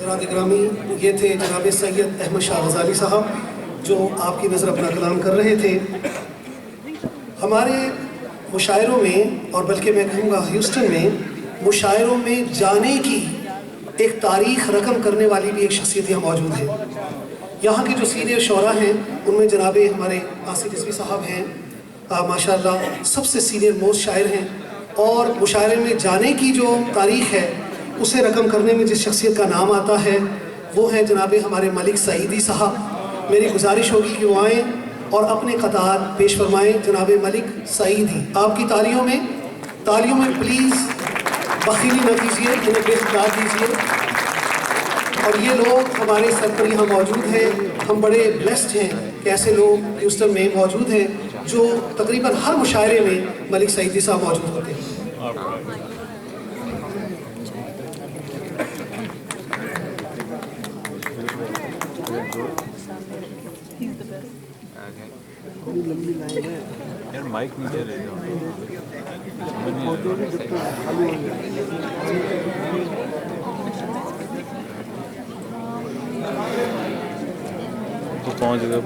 हज़रात इकरामी, ये थे जनाब सैयद अहमद शाह गज़ाली साहब जो आपकी नज़र अपना कलाम कर रहे थे। हमारे मुशायरों में, और बल्कि मैं कहूँगा ह्यूस्टन में, मुशायरों में जाने की एक तारीख़ रकम करने वाली भी एक शख्सियत यहाँ मौजूद है। यहाँ के जो सीनियर शोरा हैं उनमें जनाब हमारे आसिफ रिज़वी साहब हैं, माशाअल्लाह सबसे सीनियर मोस्ट शायर हैं, और मुशायरे में जाने की जो तारीख़ है उसे रकम करने में जिस शख्सियत का नाम आता है वो है जनाब हमारे मलिक सईदी साहब। मेरी गुजारिश होगी कि वो आएँ और अपने क़तार पेश फरमाएँ। जनाब मलिक सईदी, आपकी तालियों में प्लीज़ बखीली न कीजिए, इन्हें बेख्तियार दीजिए। और ये लोग हमारे सर पर यहाँ मौजूद हैं। हम बड़े ब्लेस्ड हैं कि ऐसे लोग ह्यूस्टन में मौजूद हैं जो तकरीबन हर मुशायरे में मलिक सईदी साहब मौजूद होते हैं। यार माइक नीचे ले जाओ। तो पहुंच गए।